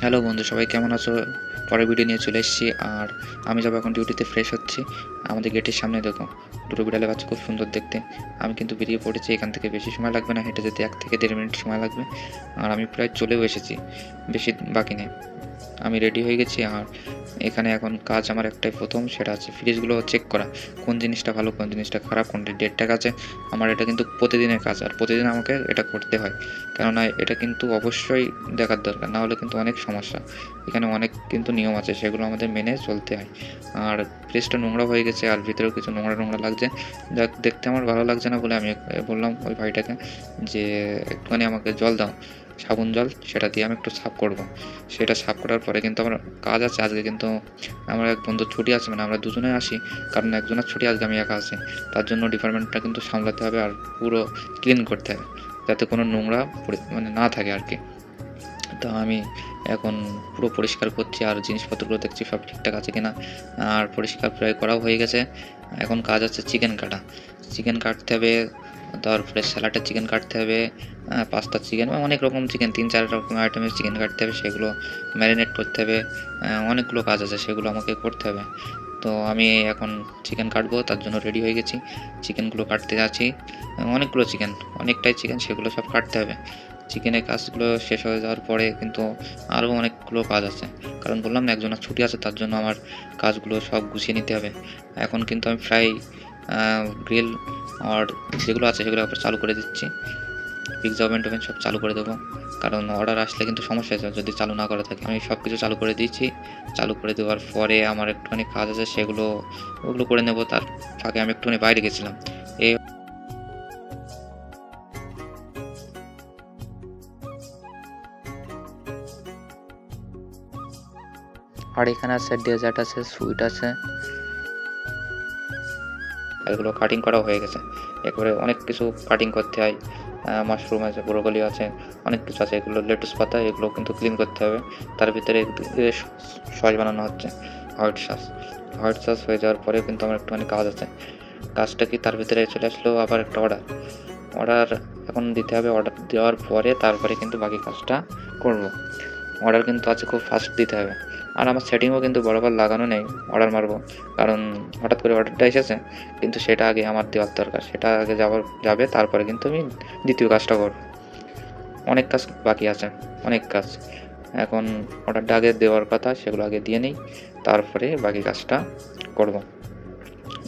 Hello বন্ধু, সবাই কেমন আছো? পরের ভিডিও নিয়ে চলে এসেছি। আর আমি যাবো এখন ডিউটিতে, ফ্রেশ হচ্ছি। আমাদের গেটের সামনে দেখো দুটো বিড়ালের বাচ্চা, খুব সুন্দর দেখতে। আমি কিন্তু বেরিয়ে পড়েছি, এখান থেকে বেশি সময় লাগবে না, হেঁটে যেতে 1 থেকে 1.5 মিনিট সময় লাগবে। আর আমি প্রায় চলেও এসেছি, বেশি বাকি নেই। আমি রেডি হয়ে গেছি। আর এখানে এখন কাজ আমার একটাই, প্রথম সেটা আছে ফ্রিজগুলো চেক করা, কোন জিনিসটা ভালো কোন জিনিসটা খারাপ, কোনটা ডেটটা আছে। আমার এটা কিন্তু প্রতিদিনের কাজ, আর প্রতিদিন আমাকে এটা করতে হয়, কেননা এটা কিন্তু অবশ্যই দেখার দরকার, না হলে কিন্তু অনেক সমস্যা। এখানে অনেক কিন্তু নিয়ম আছে, সেগুলো আমাদের মেনে চলতে হয়। আর ফ্রিজটা নোংরা হয়ে গেছে, আর ভিতরেও কিছু নোংরা নোংরা লাগছে। দেখতে আমার ভালো লাগছে না বলে আমি বললাম ওই ভাইটাকে যে একটুখানি আমাকে জল দাও, সাবুন জল, সেটা দিয়ে আমি একটু সাফ করব। সেটা সাফ করার পরে কিন্তু আমার কাজ আছে আজকে। কিন্তু আমার এক বন্ধুর ছুটি আছে, মানে আমরা দুজনে আসি, কারণ একজনের ছুটি, আজকে আমি একা আছি। তার জন্য ডিপার্টমেন্টটা কিন্তু সামলাতে হবে, আর পুরো ক্লিন করতে হবে, যাতে কোনো নোংরা মানে না থাকে আর কি। তো আমি এখন পুরো পরিষ্কার করছি, আর জিনিসপত্রগুলো দেখছি সব ঠিকঠাক আছে কিনা। আর পরিষ্কার প্রায় করাও হয়ে গেছে। এখন কাজ আছে চিকেন কাটা। চিকেন কাটতে হবে, তারপরে স্যালাডের চিকেন কাটতে হবে, পাস্তার চিকেন, অনেক রকম চিকেন, 3-4 রকম আইটেমের চিকেন কাটতে হবে, সেগুলো ম্যারিনেট করতে হবে। অনেকগুলো কাজ আছে, সেগুলো আমাকে করতে হবে। তো আমি এখন চিকেন কাটবো, তার জন্য রেডি হয়ে গেছি। চিকেনগুলো কাটতে যাচ্ছি, অনেকগুলো চিকেন, অনেকটাই চিকেন, সেগুলো সব কাটতে হবে। চিকেনের কাজগুলো শেষ হয়ে যাওয়ার পরে কিন্তু আরও অনেকগুলো কাজ আছে, কারণ বললাম না একজনের ছুটি আছে, তার জন্য আমার কাজগুলো সব গুছিয়ে নিতে হবে। এখন কিন্তু আমি প্রায় গ্রিল আর যেগুলো আছে সেগুলো আবার চালু করে দিচ্ছি। পিৎজা ওভেন টোভেন সব চালু করে দেবো, কারণ অর্ডার আসলে কিন্তু সমস্যা আছে যদি চালু না করা থাকে। আমি সব কিছু চালু করে দিয়েছি। চালু করে দেওয়ার পরে আমার একটুখানি কাজ আছে, ওগুলো করে নেব। তার ফাঁকে আমি একটুখানি বাইরে গেছিলাম। এই আর এখানে আছে ডেজার্ট আছে, সুইট আছে, এগুলো কাটিং করা হয়ে গেছে। এরপরে অনেক কিছু কাটিং করতে হয়, মাশরুম আছে, ব্রোকলি আছে, অনেক কিছু আছে। এগুলো লেটুস পাতা, এগুলো কিন্তু ক্লিন করতে হবে। তার ভিতরে সস বানানো হচ্ছে, হোয়াইট সস হয়ে যাওয়ার পরে কিন্তু আমার একটুখানি কাজ আছে। কাজটা কি, তার ভিতরে চলে আসলো আবার একটা অর্ডার এখন দিতে হবে। অর্ডার দেওয়ার পরে তারপরে কিন্তু বাকি কাজটা করব। অর্ডার কিন্তু আছে, খুব ফাস্ট দিতে হবে। আর আমার সেটিংও কিন্তু বরাবর লাগানো নেই, অর্ডার মারবো, কারণ হঠাৎ করে অর্ডারটা এসেছে, কিন্তু সেটা আগে আমার দেওয়ার দরকার, সেটা আগে যাবে, তারপরে কিন্তু আমি দ্বিতীয় কাজটা করব। অনেক কাজ বাকি আছে, অনেক কাজ। এখন অর্ডারটা আগে দেওয়ার কথা, সেগুলো আগে দিয়ে নিই, তারপরে বাকি কাজটা করব।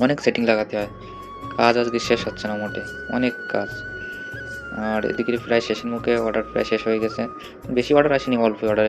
অনেক সেটিং লাগাতে হয়, কাজ আজকে শেষ হচ্ছে না মোটে, অনেক কাজ। আর এদিকে প্রায় শেষের মুখে, অর্ডার প্রায় শেষ হয়ে গেছে। বেশি অর্ডার আসেনি, অল্প অর্ডার